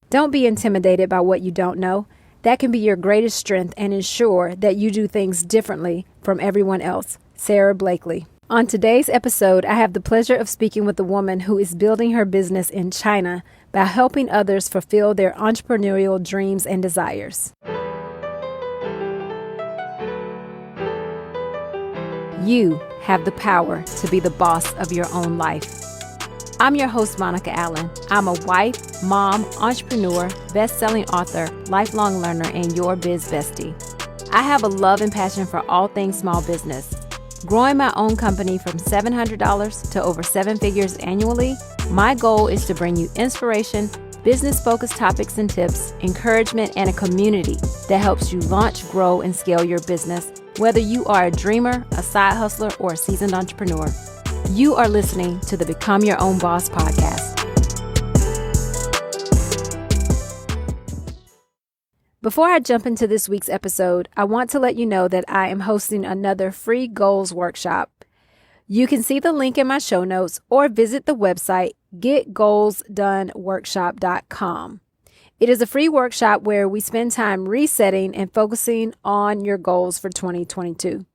Don't be intimidated by what you don't know. That can be your greatest strength and ensure that you do things differently from everyone else. Sara Blakely. On today's episode, I have the pleasure of speaking with a woman who is building her business in China by helping others fulfill their entrepreneurial dreams and desires. You have the power to be the boss of your own life. I'm your host, Monica Allen. I'm a wife, mom, entrepreneur, best-selling author, lifelong learner, and your biz bestie. I have a love and passion for all things small business. Growing my own company from $700 to over 7 figures annually, my goal is to bring you inspiration, business-focused topics and tips, encouragement, and a community that helps you launch, grow, and scale your business, whether you are a dreamer, a side hustler, or a seasoned entrepreneur. You are listening to the Become Your Own Boss podcast. Before I jump into this week's episode, I want to let you know that I am hosting another free goals workshop. You can see the link in my show notes or visit the website getgoalsdoneworkshop.com. It is a free workshop where we spend time resetting and focusing on your goals for 2022.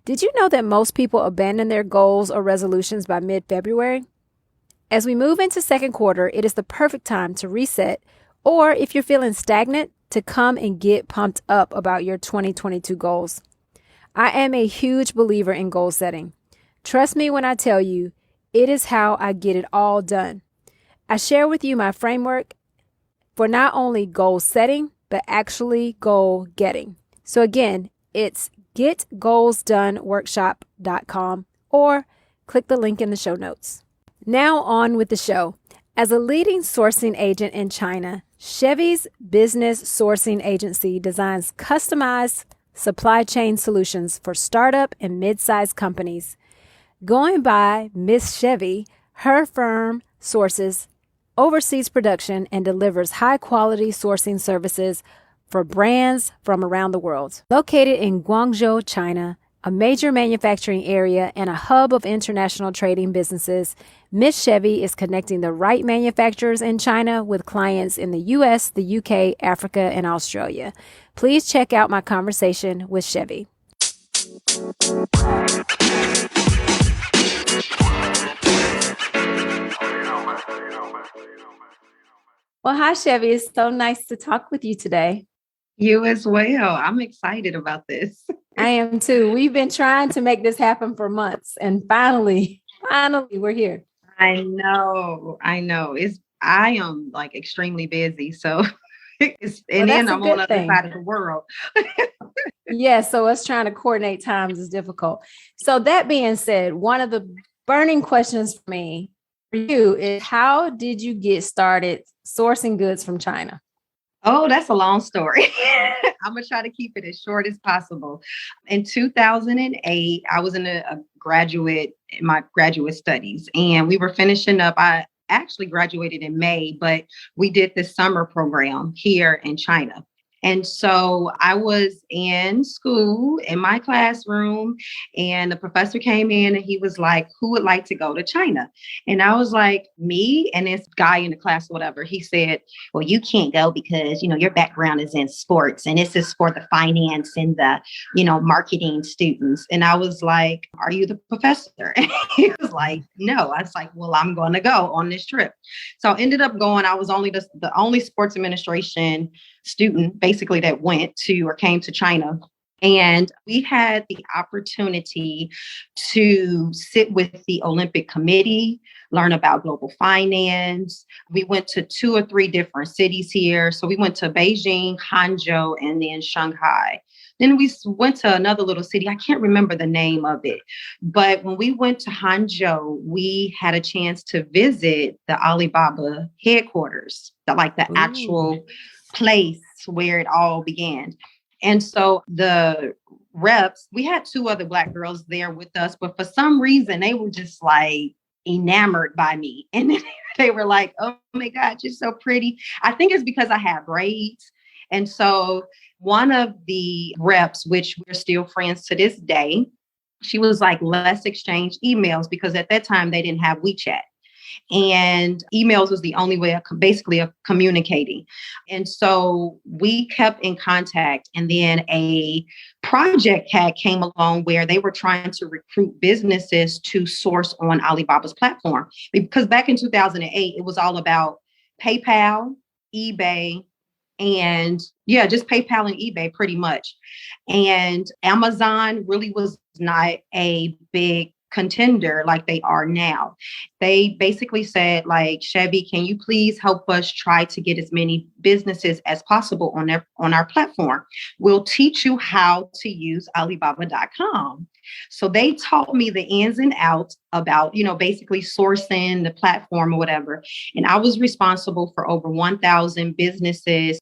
Did you know that most people abandon their goals or resolutions by mid-February? As we move into second quarter, it is the perfect time to reset, or if you're feeling stagnant, to come and get pumped up about your 2022 goals. I am a huge believer in goal setting. Trust me when I tell you, it is how I get it all done. I share with you my framework for not only goal setting, but actually goal getting. So again, it's getgoalsdoneworkshop.com or click the link in the show notes. Now on with the show. As a leading sourcing agent in China, Chevy's business sourcing agency designs customized supply chain solutions for startup and mid-sized companies. Going by Miss Chevy, her firm sources, oversees production, and delivers high-quality sourcing services for brands from around the world. Located in Guangzhou, China, a major manufacturing area and a hub of international trading businesses, Miss Chevy is connecting the right manufacturers in China with clients in the US, the UK, Africa, and Australia. Please check out my conversation with Chevy. Well, hi, Chevy. It's so nice to talk with you today. You as well. I'm excited about this. I am too. We've been trying to make this happen for months, and finally, we're here. I know. I am like extremely busy. So then I'm on the other side of the world. Yeah. So us trying to coordinate times is difficult. So that being said, one of the burning questions for me, for you, is how did you get started sourcing goods from China? Oh, that's a long story. I'm going to try to keep it as short as possible. In 2008, I was in my graduate studies, and we were finishing up. I actually graduated in May, but we did this summer program here in China. And so I was in school in my classroom, and the professor came in and he was like, "Who would like to go to China?" And I was like, "Me." And this guy in the class, whatever, he said, "Well, you can't go because, your background is in sports and this is for the finance and the, marketing students." And I was like, "Are you the professor?" And he was like, "No." I was like, "Well, I'm going to go on this trip." So I ended up going. I was only the only sports administration student basically that went to or came to China. And we had the opportunity to sit with the Olympic Committee, learn about global finance. We went to 2 or 3 different cities here. So we went to Beijing, Hangzhou, and then Shanghai. Then we went to another little city. I can't remember the name of it. But when we went to Hangzhou, we had a chance to visit the Alibaba headquarters, the actual place where it all began. And so the reps, we had 2 other Black girls there with us, but for some reason they were just like enamored by me. And then they were like, "Oh my God, you're so pretty." I think it's because I have braids. And so one of the reps, which we're still friends to this day, she was like, "Let's exchange emails," because at that time they didn't have WeChat. and emails was the only way of communicating. And so we kept in contact. And then a project had came along where they were trying to recruit businesses to source on Alibaba's platform. Because back in 2008, it was all about PayPal, eBay, and yeah, just PayPal and eBay pretty much. And Amazon really was not a big contender like they are now. They basically said, like, Chevy, can you please help us try to get as many businesses as possible on our platform? We'll teach you how to use Alibaba.com. So they taught me the ins and outs about, basically sourcing the platform or whatever. And I was responsible for over 1,000 businesses,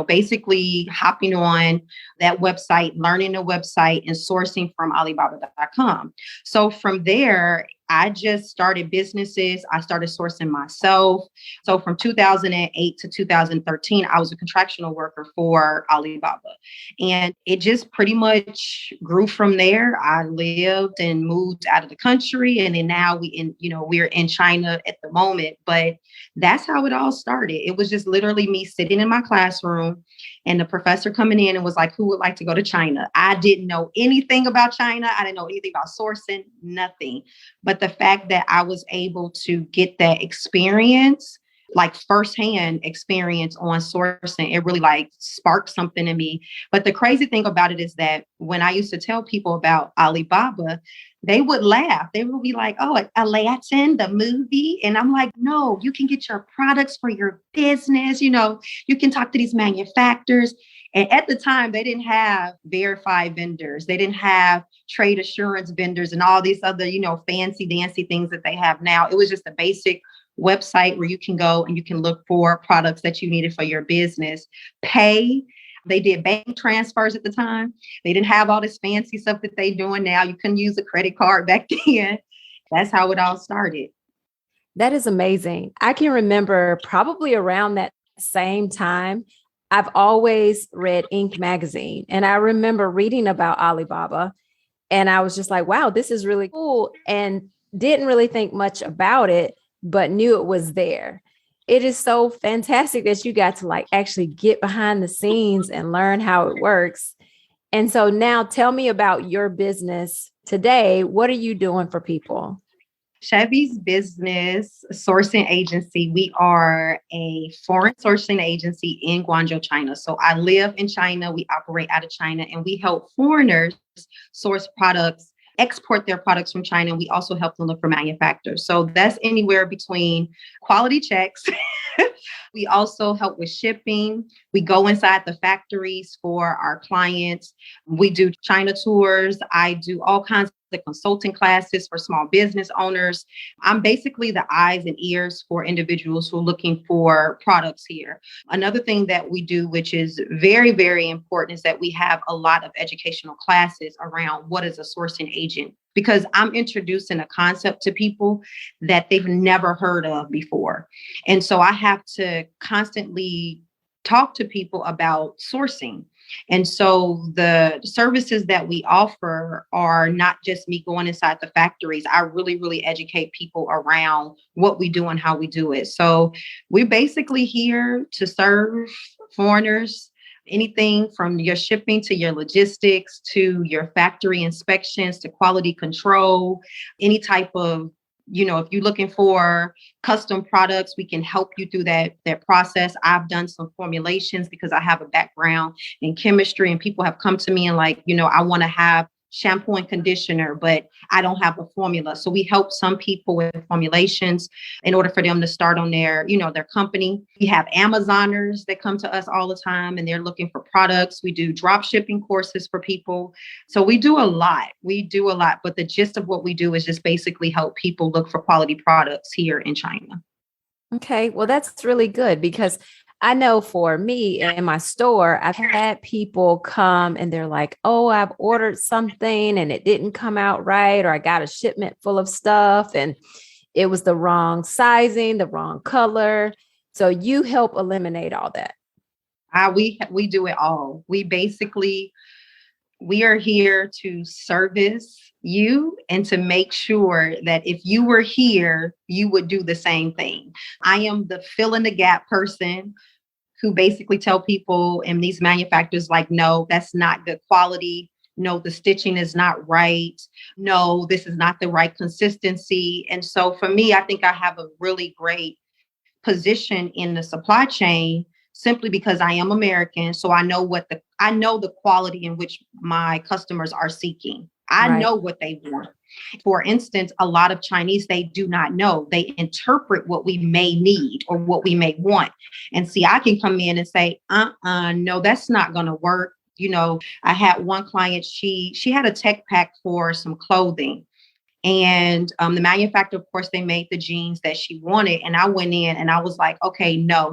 basically hopping on that website, learning the website, and sourcing from Alibaba.com. So from there, I just started businesses. I started sourcing myself. So from 2008 to 2013, I was a contractual worker for Alibaba. And it just pretty much grew from there. I lived and moved out of the country. And then now we're in China at the moment. But that's how it all started. It was just literally me sitting in my classroom and the professor coming in and was like, who would like to go to China? I didn't know anything about China. I didn't know anything about sourcing, nothing. But the fact that I was able to get that experience, like firsthand experience on sourcing, it really like sparked something in me. But the crazy thing about it is that when I used to tell people about Alibaba, they would laugh. They would be like, oh, Aladdin, the movie. And I'm like, no, you can get your products for your business. You can talk to these manufacturers. And at the time, they didn't have verified vendors. They didn't have trade assurance vendors and all these other, fancy dancy things that they have now. It was just a basic website where you can go and you can look for products that you needed for your business, pay. They did bank transfers at the time. They didn't have all this fancy stuff that they're doing now. You couldn't use a credit card back then. That's how it all started. That is amazing. I can remember probably around that same time, I've always read Inc. magazine. And I remember reading about Alibaba. And I was just like, wow, this is really cool. And didn't really think much about it, but knew it was there. It is so fantastic that you got to like actually get behind the scenes and learn how it works. And so now tell me about your business today. What are you doing for people? Chevy's business sourcing agency. We are a foreign sourcing agency in Guangzhou, China. So I live in China. We operate out of China and we help foreigners source products, export their products from China. And we also help them look for manufacturers. So that's anywhere between quality checks. We also help with shipping. We go inside the factories for our clients. We do China tours. I do all kinds of consulting classes for small business owners. I'm basically the eyes and ears for individuals who are looking for products here. Another thing that we do, which is very, very important, is that we have a lot of educational classes around what is a sourcing agent, because I'm introducing a concept to people that they've never heard of before. And so I have to constantly talk to people about sourcing. And so the services that we offer are not just me going inside the factories. I really, really educate people around what we do and how we do it. So we're basically here to serve foreigners, anything from your shipping to your logistics, to your factory inspections, to quality control, any type of, if you're looking for custom products, we can help you through that process. I've done some formulations because I have a background in chemistry, and people have come to me and like, I want to have shampoo and conditioner, but I don't have a formula. So we help some people with formulations in order for them to start on their company. We have Amazoners that come to us all the time and they're looking for products. We do drop shipping courses for people. So we do a lot. But the gist of what we do is just basically help people look for quality products here in China. Okay. Well, that's really good because I know for me in my store, I've had people come and they're like, oh, I've ordered something and it didn't come out right. Or I got a shipment full of stuff and it was the wrong sizing, the wrong color. So you help eliminate all that. We do it all. We basically We are here to service you and to make sure that if you were here, you would do the same thing. I am the fill in the gap person who basically tell people and these manufacturers like, no, that's not good quality. No, the stitching is not right. No, this is not the right consistency. And so for me, I think I have a really great position in the supply chain simply because I am American. So I know the quality in which my customers are seeking. I Right. know what they want. For instance, a lot of Chinese, they do not know. They interpret what we may need or what we may want. And see, I can come in and say, no, that's not going to work. I had one client, she had a tech pack for some clothing. And the manufacturer, of course, they made the jeans that she wanted. And I went in and I was like, okay, no.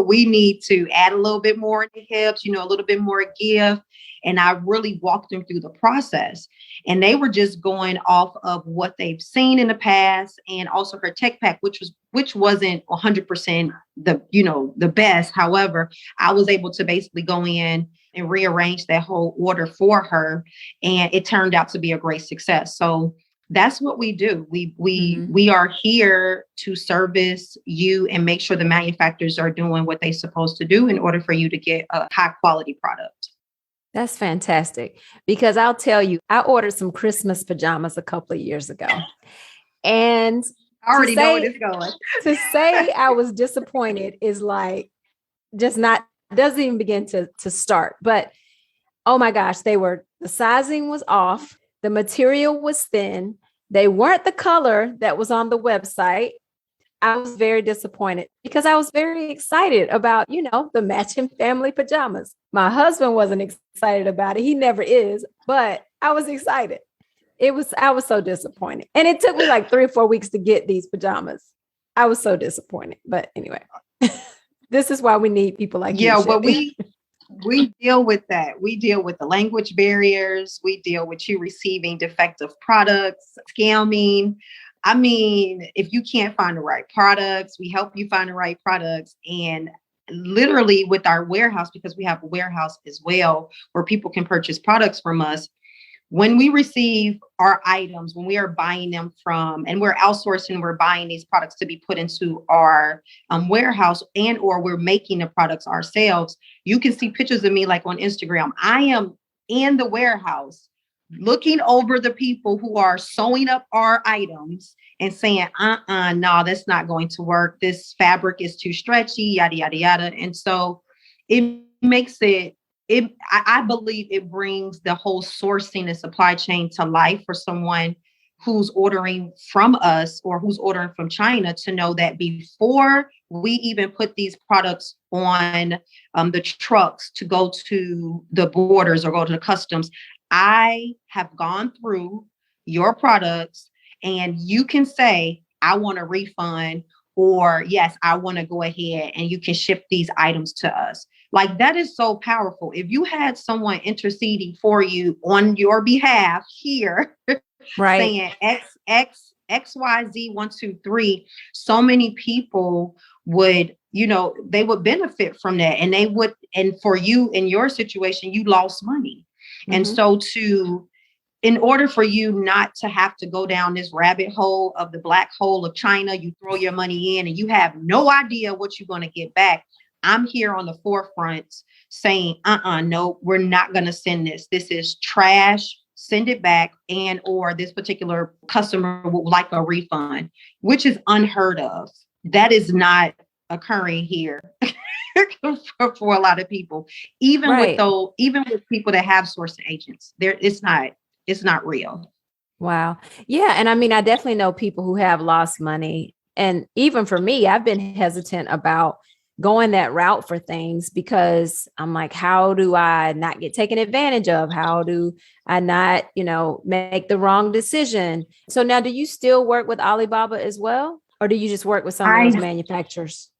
We need to add a little bit more in the hips, a little bit more give. And I really walked them through the process. And they were just going off of what they've seen in the past, and also her tech pack, which wasn't 100% the best. However, I was able to basically go in and rearrange that whole order for her, and it turned out to be a great success. So that's what we do. We are here to service you and make sure the manufacturers are doing what they're supposed to do in order for you to get a high quality product. That's fantastic, because I'll tell you, I ordered some Christmas pajamas a couple of years ago. And I already know where it's going. To say I was disappointed is like just not, doesn't even begin to start. But oh my gosh, the sizing was off. The material was thin. They weren't the color that was on the website. I was very disappointed because I was very excited about, the matching family pajamas. My husband wasn't excited about it. He never is, but I was excited. I was so disappointed. And it took me like 3 or 4 weeks to get these pajamas. I was so disappointed. But anyway, this is why we need people like you. Yeah, well, we deal with that. We deal with the language barriers. We deal with you receiving defective products, scamming. I mean, if you can't find the right products, we help you find the right products. And literally with our warehouse, because we have a warehouse as well, where people can purchase products from us. When we receive our items, when we are buying them from, and we're outsourcing, we're buying these products to be put into our warehouse, and or we're making the products ourselves, you can see pictures of me like on Instagram. I am in the warehouse looking over the people who are sewing up our items and saying, no, that's not going to work. This fabric is too stretchy, yada, yada, yada. And so it makes I believe it brings the whole sourcing and supply chain to life for someone who's ordering from us or who's ordering from China, to know that before we even put these products on the trucks to go to the borders or go to the customs, I have gone through your products and you can say, I want a refund, or yes, I want to go ahead and you can ship these items to us. Like, that is so powerful. If you had someone interceding for you on your behalf here, right, saying XYZ 1, 2, 3, so many people would, they would benefit from that. And for you in your situation, you lost money. Mm-hmm. And so in order for you not to have to go down this rabbit hole of the black hole of China, you throw your money in and you have no idea what you're going to get back. I'm here on the forefront saying, no, we're not going to send this. This is trash. Send it back. And or this particular customer would like a refund, which is unheard of. That is not occurring here for a lot of people. Even right. Even with people that have sourcing agents, it's not real. Wow. Yeah. And I mean, I definitely know people who have lost money. And even for me, I've been hesitant about going that route for things because I'm like, how do I not get taken advantage of? How do I not, make the wrong decision? So now, do you still work with Alibaba as well? Or do you just work with some of those manufacturers?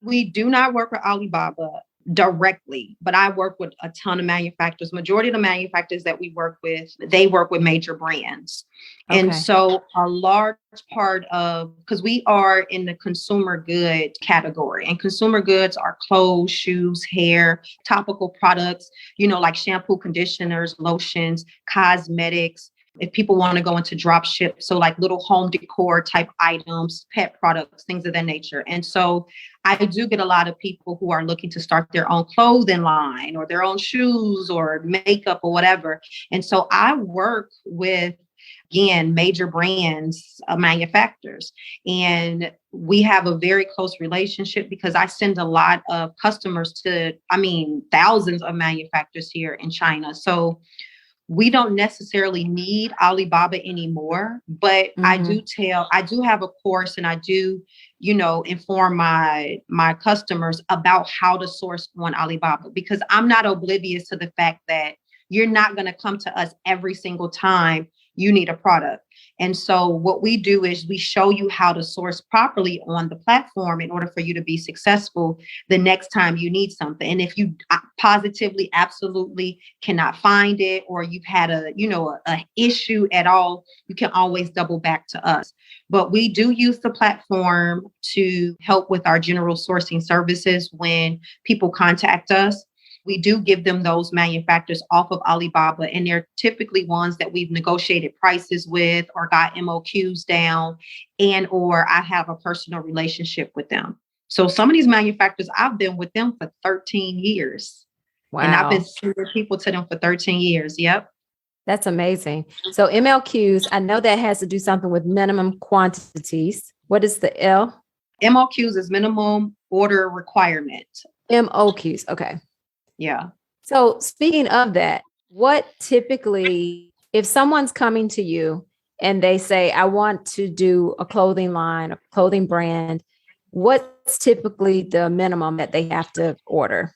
We do not work with Alibaba. directly, but I work with a ton of manufacturers. Majority of the manufacturers that we work with, they work with major brands. And Okay. so a large part of, because we are in the consumer good category, and consumer goods are clothes, shoes, hair, topical products, like shampoo, conditioners, lotions, cosmetics. If people want to go into drop ship, so like little home decor type items, pet products, things of that nature. And so I do get a lot of people who are looking to start their own clothing line or their own shoes or makeup or whatever. And so I work with, again, major brands, manufacturers. And we have a very close relationship because I send a lot of customers to, thousands of manufacturers here in China. So we don't necessarily need Alibaba anymore, but I do have a course, and I do, inform my customers about how to source on Alibaba, because I'm not oblivious to the fact that you're not going to come to us every single time you need a product. And so what we do is we show you how to source properly on the platform in order for you to be successful the next time you need something. And if you positively, absolutely cannot find it, or you've had a issue at all, you can always double back to us. But we do use the platform to help with our general sourcing services when people contact us. We do give them those manufacturers off of Alibaba, and they're typically ones that we've negotiated prices with or got MOQs down, and or I have a personal relationship with them. So some of these manufacturers, I've been with them for 13 years. Wow. And I've been sending people to them for 13 years. Yep. That's amazing. So MLQs, I know that has to do something with minimum quantities. What is the L? MOQs is minimum order requirement. MOQs. Okay. Yeah. So speaking of that, what typically, if someone's coming to you and they say, I want to do a clothing line, a clothing brand, what's typically the minimum that they have to order?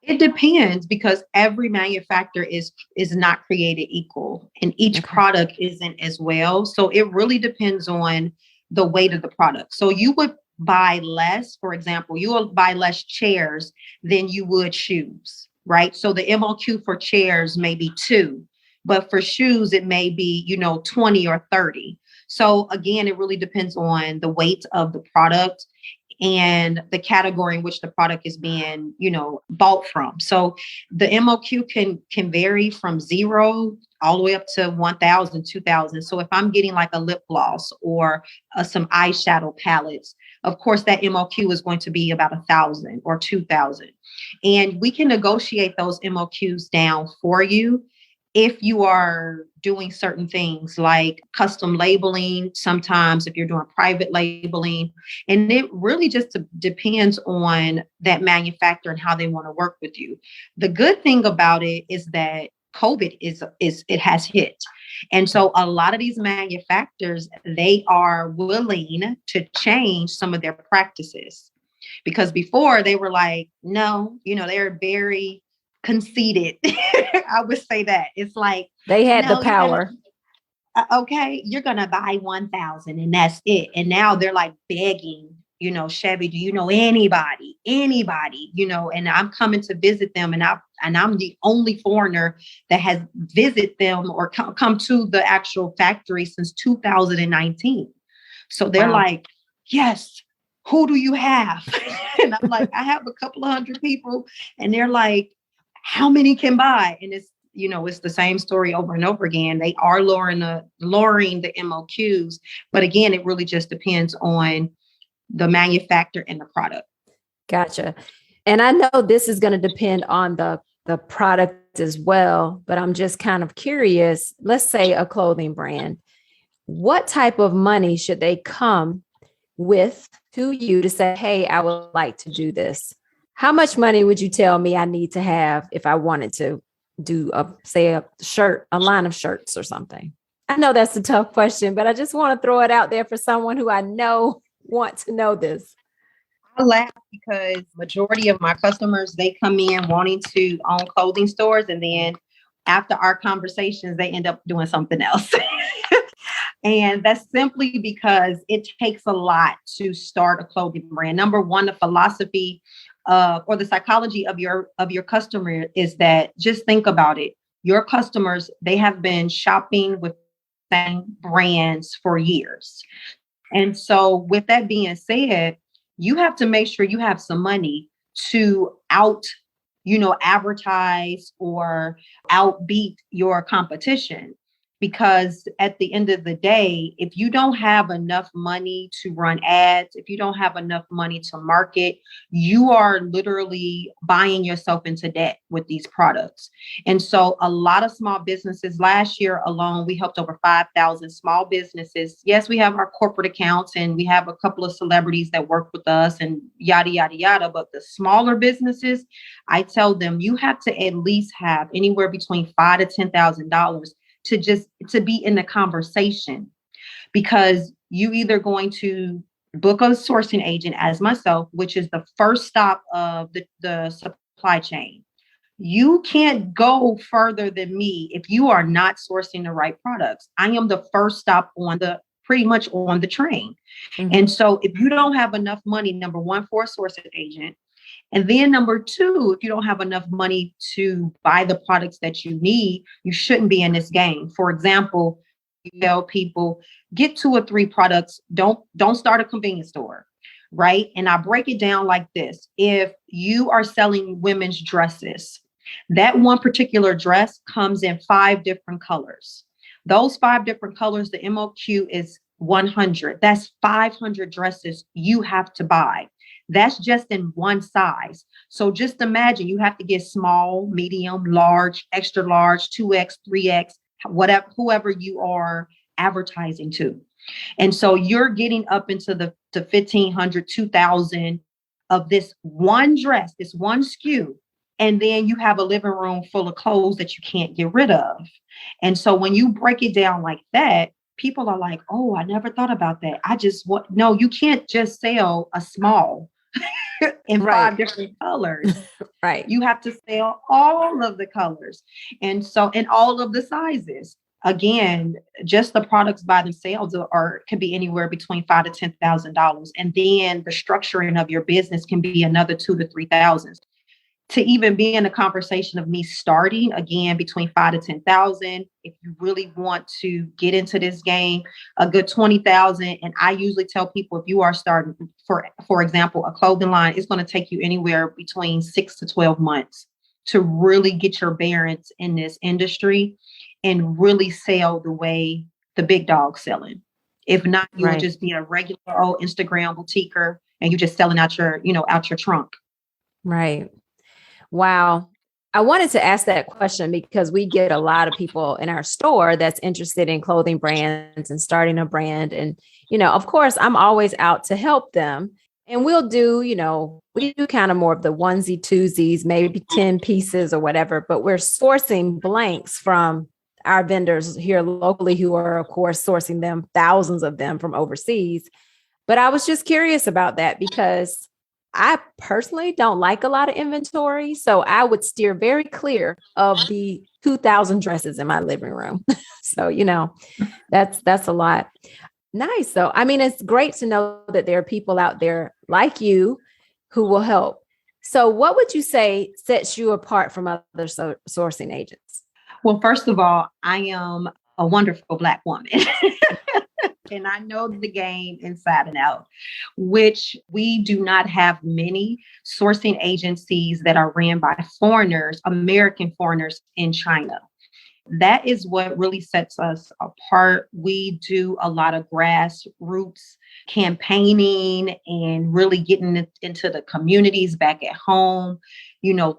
It depends, because every manufacturer is not created equal, and each product isn't as well. So it really depends on the weight of the product. So you would buy less, for example, you will buy less chairs than you would shoes, right? So the MOQ for chairs may be 2, but for shoes, it may be, 20 or 30. So again, it really depends on the weight of the product and the category in which the product is being, bought from. So the MOQ can vary from 0 all the way up to 1,000, 2,000. So if I'm getting like a lip gloss or some eyeshadow palettes, of course, that MOQ is going to be about 1,000 or 2,000. And we can negotiate those MOQs down for you if you are doing certain things like custom labeling, sometimes if you're doing private labeling. And it really just depends on that manufacturer and how they want to work with you. The good thing about it is that COVID it has hit. And so a lot of these manufacturers, they are willing to change some of their practices, because before they were like, no, they're very conceited. I would say that it's like they had the power. You're gonna buy 1,000 and that's it. And now they're like begging, Chevy, do you know anybody? And I'm coming to visit them, and I'm the only foreigner that has visited them or come to the actual factory since 2019. So they're like, yes, who do you have? And I'm like, I have a couple of hundred people. And they're like, how many can buy? And it's the same story over and over again. They are lowering the MOQs. But again, it really just depends on the manufacturer and the product. Gotcha. And I know this is going to depend on the product as well, but I'm just kind of curious. Let's say a clothing brand, what type of money should they come with to you to say, hey, I would like to do this? How much money would you tell me I need to have if I wanted to do a line of shirts or something? I know that's a tough question, but I just want to throw it out there for someone who I know want to know this. I laugh because majority of my customers, they come in wanting to own clothing stores, and then after our conversations, they end up doing something else. And that's simply because it takes a lot to start a clothing brand. Number one, the philosophy or the psychology of your customer is that, just think about it. Your customers, they have been shopping with same brands for years. And so with that being said, you have to make sure you have some money to advertise or outbeat your competition. Because at the end of the day, if you don't have enough money to run ads, if you don't have enough money to market, you are literally buying yourself into debt with these products. And so a lot of small businesses, last year alone, we helped over 5,000 small businesses. Yes, we have our corporate accounts and we have a couple of celebrities that work with us and yada, yada, yada. But the smaller businesses, I tell them you have to at least have anywhere between $5,000 to $10,000 to be in the conversation, because you either going to book a sourcing agent as myself, which is the first stop of the supply chain. You can't go further than me if you are not sourcing the right products. I am the first stop pretty much on the train. Mm-hmm. And so if you don't have enough money, number one, for a sourcing agent, and then number two, if you don't have enough money to buy the products that you need, you shouldn't be in this game. For example, you tell people, get 2 or 3 products. Don't start a convenience store, right? And I break it down like this. If you are selling women's dresses, that one particular dress comes in 5 different colors. Those 5 different colors, the MOQ is 100. That's 500 dresses you have to buy. That's just in one size. So just imagine you have to get small, medium, large, extra large, 2X, 3X, whatever, whoever you are advertising to. And so you're getting up into the 1,500, 2,000 of this one dress, this one SKU. And then you have a living room full of clothes that you can't get rid of. And so when you break it down like that, people are like, oh, I never thought about that. No, you can't just sell a small in 5 different colors. Right. You have to sell all of the colors. And so, in all of the sizes. Again, just the products by themselves can be anywhere between $5,000 to $10,000. And then the structuring of your business can be another $2,000 to $3,000. To even be in a conversation of me starting, again, between $5,000 to $10,000. If you really want to get into this game, a good $20,000. And I usually tell people, if you are starting, for example, a clothing line, it's going to take you anywhere between 6 to 12 months to really get your bearings in this industry and really sell the way the big dog's selling. If not, you will just be a regular old Instagram boutiquer and you're just selling out your trunk. Right. Wow. I wanted to ask that question because we get a lot of people in our store that's interested in clothing brands and starting a brand. And, of course, I'm always out to help them. And we'll do, we do kind of more of the onesie, twosies, maybe 10 pieces or whatever, but we're sourcing blanks from our vendors here locally who are, of course, sourcing them, thousands of them from overseas. But I was just curious about that because I personally don't like a lot of inventory. So I would steer very clear of the 2,000 dresses in my living room. So, that's a lot. Nice. So, I mean, it's great to know that there are people out there like you who will help. So what would you say sets you apart from other sourcing agents? Well, first of all, I am a wonderful Black woman. And I know the game inside and out, which we do not have many sourcing agencies that are ran by foreigners, American foreigners in China. That is what really sets us apart. We do a lot of grassroots campaigning and really getting into the communities back at home,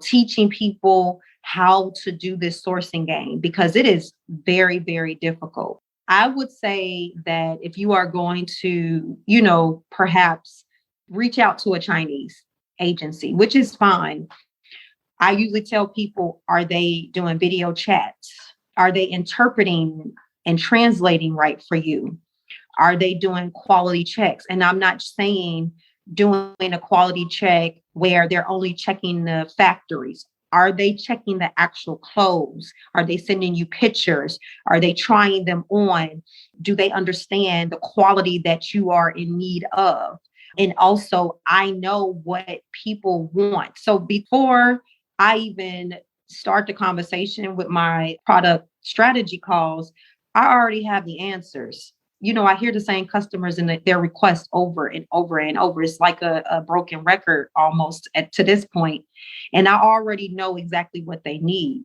teaching people how to do this sourcing game because it is very, very difficult. I would say that if you are going to, perhaps reach out to a Chinese agency, which is fine. I usually tell people, are they doing video chats? Are they interpreting and translating right for you? Are they doing quality checks? And I'm not saying doing a quality check where they're only checking the factories. Are they checking the actual clothes? Are they sending you pictures? Are they trying them on? Do they understand the quality that you are in need of? And also, I know what people want. So before I even start the conversation with my product strategy calls, I already have the answers. I hear the same customers and their requests over and over and over. It's like a broken record almost to this point. And I already know exactly what they need.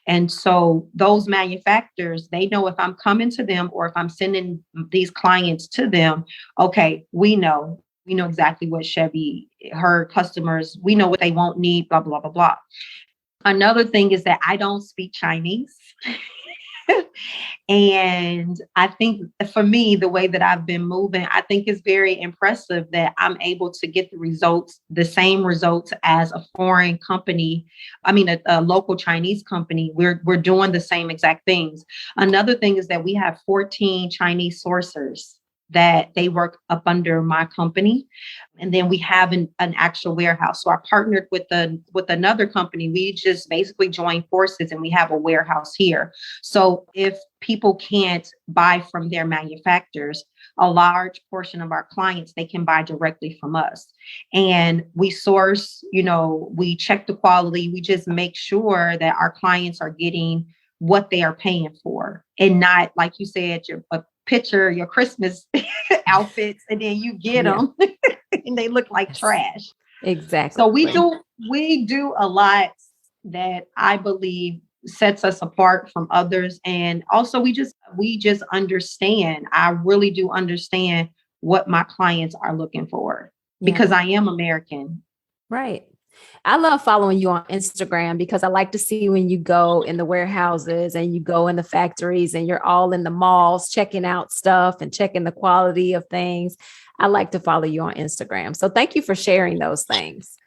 And so those manufacturers, they know if I'm coming to them or if I'm sending these clients to them, okay, we know exactly what Chevy, her customers, we know what they won't need, blah, blah, blah, blah. Another thing is that I don't speak Chinese. And I think for me, the way that I've been moving, I think is very impressive that I'm able to get the same results as a foreign company. I mean, a local Chinese company. We're doing the same exact things. Another thing is that we have 14 Chinese sourcers that they work up under my company. And then we have an actual warehouse. So I partnered with another company. We just basically joined forces and we have a warehouse here. So if people can't buy from their manufacturers, a large portion of our clients, they can buy directly from us. And we source, we check the quality. We just make sure that our clients are getting what they are paying for and not, like you said, a picture your Christmas outfits and then you get them and they look like trash. Exactly. So we do a lot that I believe sets us apart from others. And also we just understand. I really do understand what my clients are looking for because I am American. Right. I love following you on Instagram because I like to see when you go in the warehouses and you go in the factories and you're all in the malls checking out stuff and checking the quality of things. I like to follow you on Instagram. So thank you for sharing those things.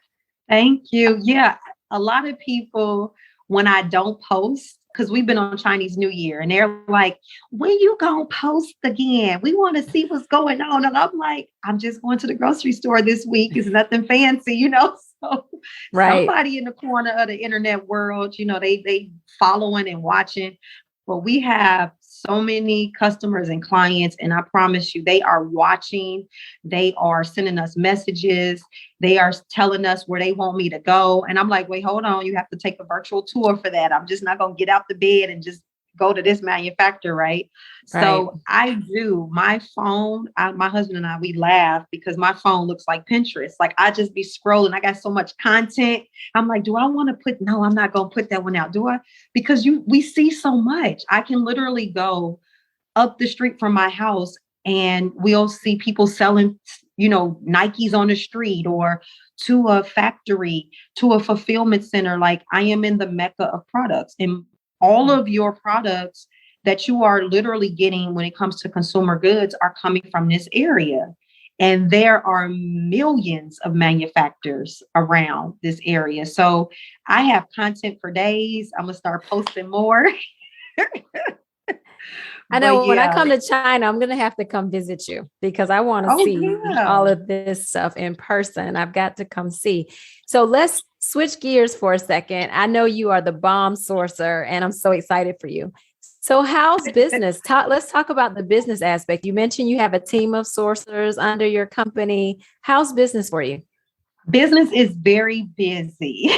Thank you. Yeah. A lot of people, when I don't post, because we've been on Chinese New Year and they're like, when you gonna post again? We want to see what's going on. And I'm like, I'm just going to the grocery store this week. It's nothing fancy, So somebody in the corner of the internet world, they following and watching. But we have so many customers and clients, and I promise you, they are watching. They are sending us messages. They are telling us where they want me to go. And I'm like, wait, hold on. You have to take a virtual tour for that. I'm just not going to get out the bed and just go to this manufacturer, right? So I do. My phone, my husband and I, we laugh because my phone looks like Pinterest. Like I just be scrolling. I got so much content. I'm like, do I want to no, I'm not going to put that one out. Do I? Because we see so much. I can literally go up the street from my house and we'll see people selling, Nikes on the street or to a factory, to a fulfillment center. Like I am in the mecca of products, and all of your products that you are literally getting when it comes to consumer goods are coming from this area. And there are millions of manufacturers around this area. So I have content for days. I'm going to start posting more. I know when I come to China, I'm going to have to come visit you because I want to see all of this stuff in person. I've got to come see. So let's switch gears for a second. I know you are the bomb sourcer and I'm so excited for you. So how's business? Let's talk about the business aspect. You mentioned you have a team of sourcers under your company. How's business for you? Business is very busy.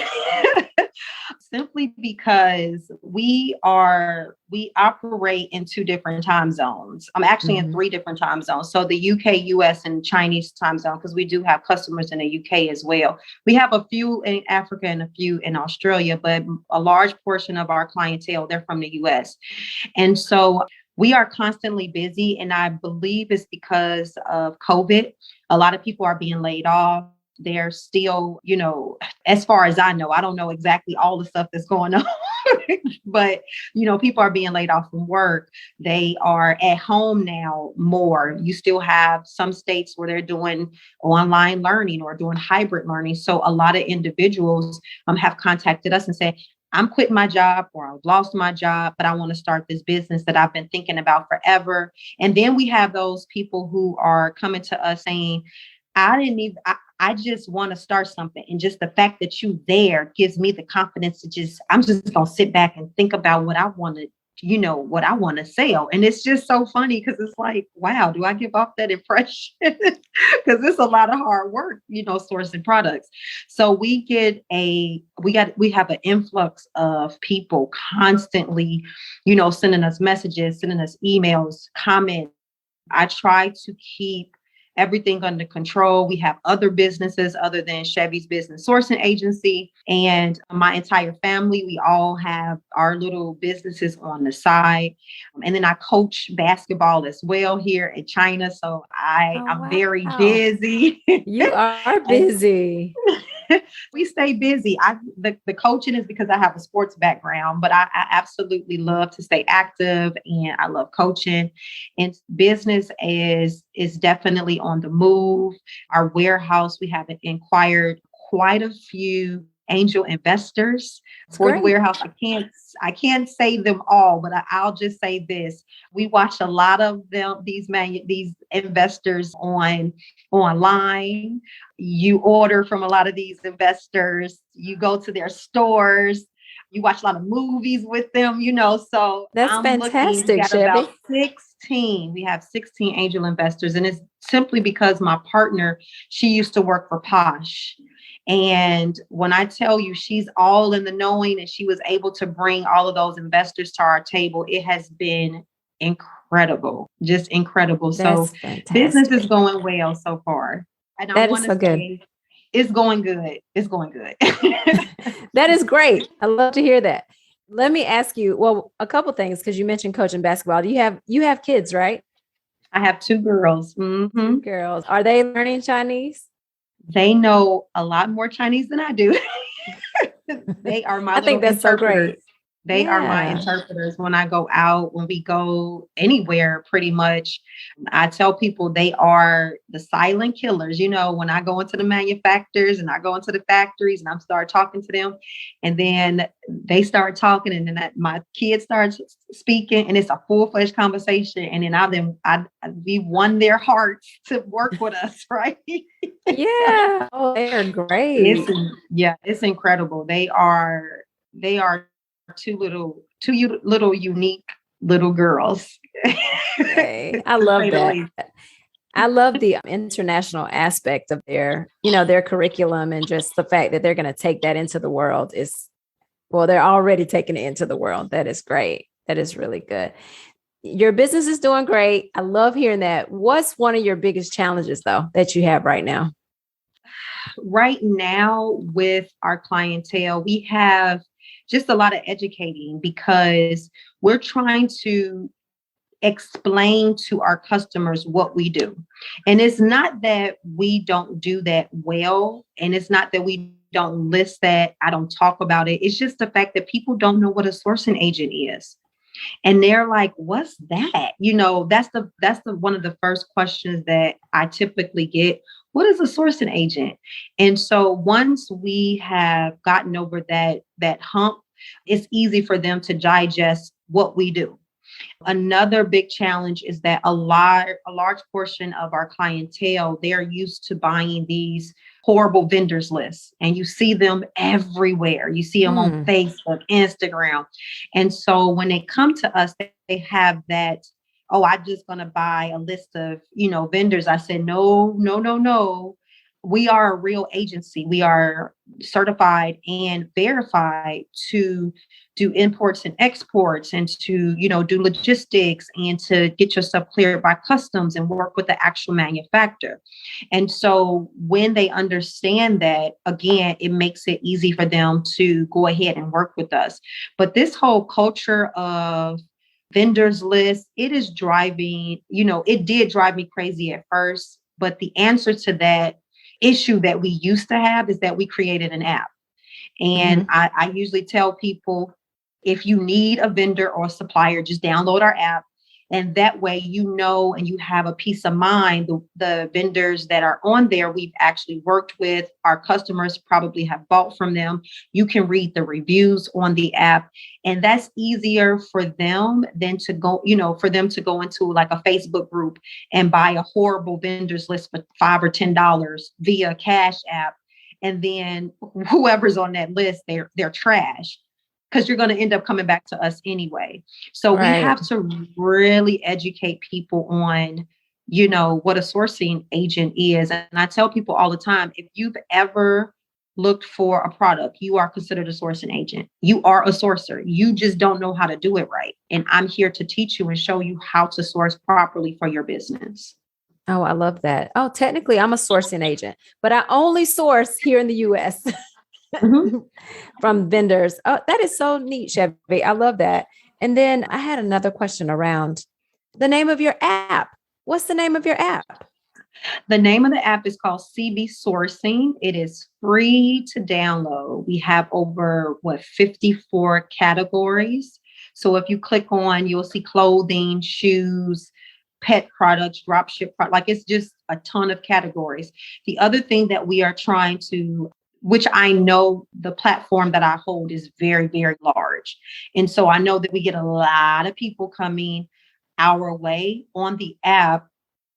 Simply because we operate in 2 different time zones. I'm actually in 3 different time zones. So the UK, US, and Chinese time zone, because we do have customers in the UK as well. We have a few in Africa and a few in Australia, but a large portion of our clientele, they're from the US. And so we are constantly busy. And I believe it's because of COVID. A lot of people are being laid off. They're still, as far as I know, I don't know exactly all the stuff that's going on, but, people are being laid off from work. They are at home now more. You still have some states where they're doing online learning or doing hybrid learning. So a lot of individuals have contacted us and said, I'm quitting my job or I've lost my job, but I want to start this business that I've been thinking about forever. And then we have those people who are coming to us saying, I just want to start something. And just the fact that you there gives me the confidence to I'm just going to sit back and think about what I want to what I want to sell. And it's just so funny because it's like, wow, do I give off that impression? Because it's a lot of hard work, sourcing products. So we have an influx of people constantly, sending us messages, sending us emails, comments. I try to keep everything under control. We have other businesses other than Chevy's business sourcing agency, and my entire family, we all have our little businesses on the side. And then I coach basketball as well here in China. So I'm very wow. busy. You are busy. We stay busy. The coaching is because I have a sports background, but I absolutely love to stay active and I love coaching. And business is definitely on the move. Our warehouse, we have inquired quite a few angel investors It's for the great. warehouse. I can't say them all, but I'll just say this: we watch a lot of these investors online. You order from a lot of these investors. You go to their stores. You watch a lot of movies with them. So That's I'm looking. We fantastic, got about Chevy. 16. We have 16 angel investors, and it's simply because my partner, she used to work for Posh. And when I tell you she's all in the knowing and she was able to bring all of those investors to our table, it has been incredible, just incredible. So That's business is fantastic. going well so far. And I That is want so to good. say it's going good. It's going good. That is great. I love to hear that. Let me ask you, well, a couple things because you mentioned coaching basketball. Do you have kids, right? I have two girls. Two girls. Are they learning Chinese? They know a lot more Chinese than I do. They are my I little think that's so interpreters. great. They are my Yeah. interpreters when I go out, when we go anywhere, pretty much. I tell people they are the silent killers. When I go into the manufacturers and I go into the factories and I start talking to them, and then they start talking, and then my kids start speaking, and it's a full-fledged conversation. And then we won their hearts to work with us, right? So Yeah. Oh, they're it's great. yeah, it's incredible. They are two little unique little girls, Yay. I to love say the that. least. I love the international aspect of their curriculum and just the fact that they're going to take that into the world well, they're already taking it into the world. That is great. That is really good. Your business is doing great. I love hearing that. What's one of your biggest challenges though that you have right now? Right now, with our clientele, we have just a lot of educating because we're trying to explain to our customers what we do. And it's not that we don't do that well, and it's not that we don't list that, I don't talk about it. It's just the fact that people don't know what a sourcing agent is. And they're like, what's that? That's the one of the first questions that I typically get. What is a sourcing agent? And so once we have gotten over that hump, it's easy for them to digest what we do. Another big challenge is that a large portion of our clientele, they're used to buying these horrible vendors lists, and you see them everywhere. You see them on Mm, Facebook, Instagram. And so when they come to us, they have that, oh, I'm just going to buy a list of, vendors. I said, no, no, no, no. We are a real agency. We are certified and verified to do imports and exports and to, do logistics and to get your stuff cleared by customs and work with the actual manufacturer. And so when they understand that, again, it makes it easy for them to go ahead and work with us. But this whole culture of vendors list, it is driving, it did drive me crazy at first. But the answer to that issue that we used to have is that we created an app. And hmm I usually tell people, if you need a vendor or a supplier, just download our app. And that way, and you have a peace of mind. The vendors that are on there, we've actually worked with. Our customers probably have bought from them. You can read the reviews on the app. And that's easier for them than to go, for them to go into like a Facebook group and buy a horrible vendors list for $5 or $10 via Cash App. And then whoever's on that list, they're trash. because you're going to end up coming back to us anyway. So we Right. have to really educate people on, what a sourcing agent is. And I tell people all the time, if you've ever looked for a product, you are considered a sourcing agent. You are a sourcer. You just don't know how to do it right. And I'm here to teach you and show you how to source properly for your business. Oh, I love that. Oh, technically, I'm a sourcing agent, but I only source here in the US Mhm. from vendors. Oh, that is so neat, Chevy. I love that. And then I had another question around the name of your app. What's the name of your app? The name of the app is called CB Sourcing. It is free to download. We have over 54 categories. So if you click on, you'll see clothing, shoes, pet products, dropship product. Like it's just a ton of categories. The other thing that we are trying to, which I know the platform that I hold is very, very large. And so I know that we get a lot of people coming our way on the app.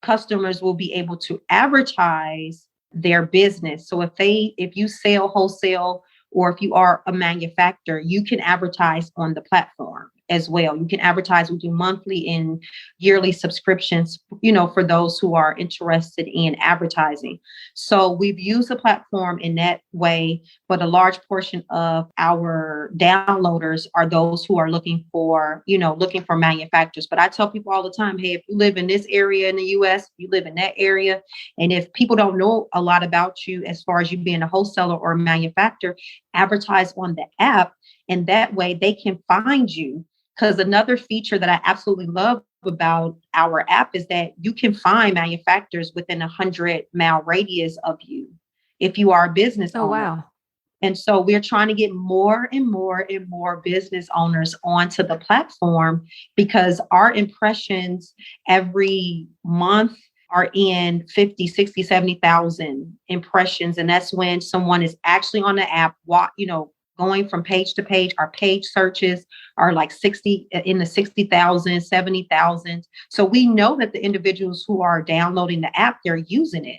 Customers will be able to advertise their business. So if you sell wholesale or if you are a manufacturer, you can advertise on the platform as well. You can advertise. We do monthly and yearly subscriptions, for those who are interested in advertising. So we've used the platform in that way, but a large portion of our downloaders are those who are looking for manufacturers. But I tell people all the time, hey, if you live in this area in the US, you live in that area, and if people don't know a lot about you as far as you being a wholesaler or a manufacturer, advertise on the app, and that way they can find you. Because another feature that I absolutely love about our app is that you can find manufacturers within 100-mile radius of you if you are a business owner. Wow. And so we're trying to get more and more and more business owners onto the platform, because our impressions every month are in 50, 60, 70,000 impressions. And that's when someone is actually on the app, going from page to page. Our page searches are like 60,000, 70,000. So we know that the individuals who are downloading the app, they're using it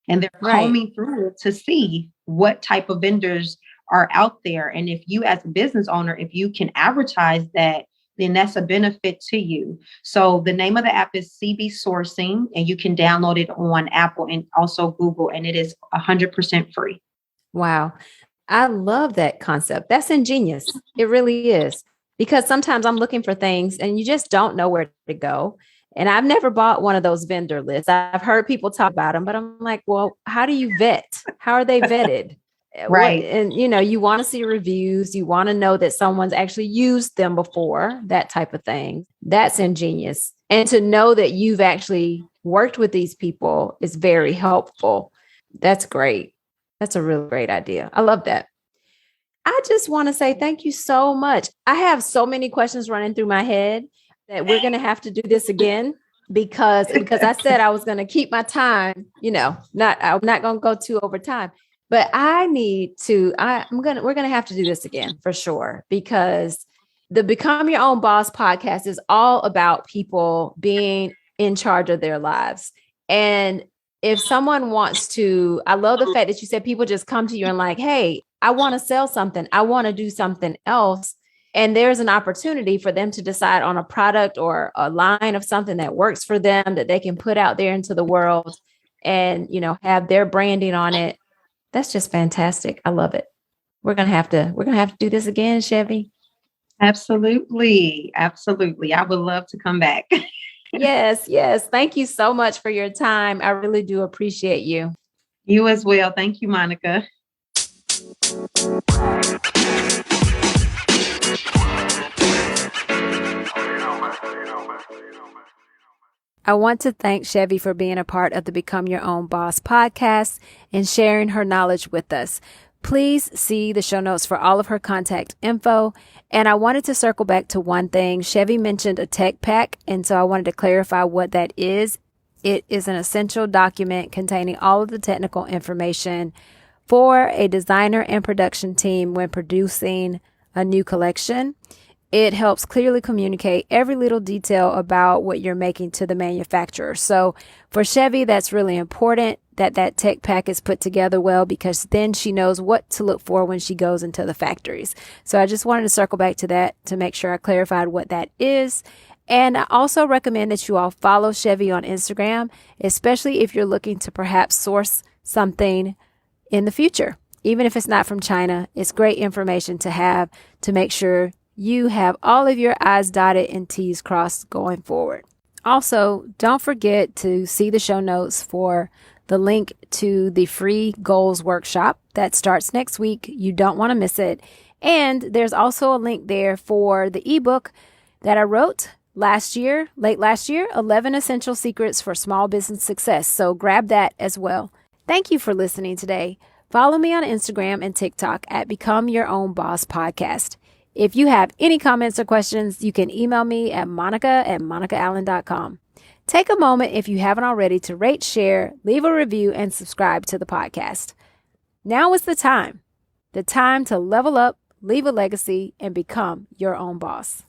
and they're combing through it to see what type of vendors are out there. And if you, as a business owner, if you can advertise that, then that's a benefit to you. So the name of the app is CB Sourcing, and you can download it on Apple and also Google, and it is 100% free. Wow. I love that concept. That's ingenious. It really is. Because sometimes I'm looking for things and you just don't know where to go. And I've never bought one of those vendor lists. I've heard people talk about them, but I'm like, well, how do you vet? How are they vetted? Right. And you want to see reviews. You want to know that someone's actually used them before, that type of thing. That's ingenious. And to know that you've actually worked with these people is very helpful. That's great. That's a really great idea. I love that. I just want to say thank you so much. I have so many questions running through my head that we're going to have to do this again because I said I was going to keep my time, I'm not going to go too over time, but we're going to have to do this again for sure, because the Become Your Own Boss podcast is all about people being in charge of their lives. And if someone wants to, I love the fact that you said people just come to you and like, hey, I want to sell something. I want to do something else. And there's an opportunity for them to decide on a product or a line of something that works for them that they can put out there into the world and, have their branding on it. That's just fantastic. I love it. We're going to have to do this again, Chevy. Absolutely. Absolutely. I would love to come back. Yes. Thank you so much for your time. I really do appreciate you. You as well. Thank you, Monica. I want to thank Chevy for being a part of the Become Your Own Boss podcast and sharing her knowledge with us. Please see the show notes for all of her contact info. And I wanted to circle back to one thing. Chevy mentioned a tech pack, and so I wanted to clarify what that is. It is an essential document containing all of the technical information for a designer and production team when producing a new collection. It helps clearly communicate every little detail about what you're making to the manufacturer. So for Chevy, that's really important that tech pack is put together well, because then she knows what to look for when she goes into the factories. So I just wanted to circle back to that to make sure I clarified what that is. And I also recommend that you all follow Chevy on Instagram, especially if you're looking to perhaps source something in the future. Even if it's not from China, it's great information to have to make sure you have all of your I's dotted and T's crossed going forward. Also, don't forget to see the show notes for the link to the free goals workshop that starts next week. You don't want to miss it. And there's also a link there for the ebook that I wrote late last year, 11 Essential Secrets for Small Business Success. So grab that as well. Thank you for listening today. Follow me on Instagram and TikTok at Become Your Own Boss Podcast. If you have any comments or questions, you can email me at monica@monicaallen.com. Take a moment, if you haven't already, to rate, share, leave a review, and subscribe to the podcast. Now is the time to level up, leave a legacy, and become your own boss.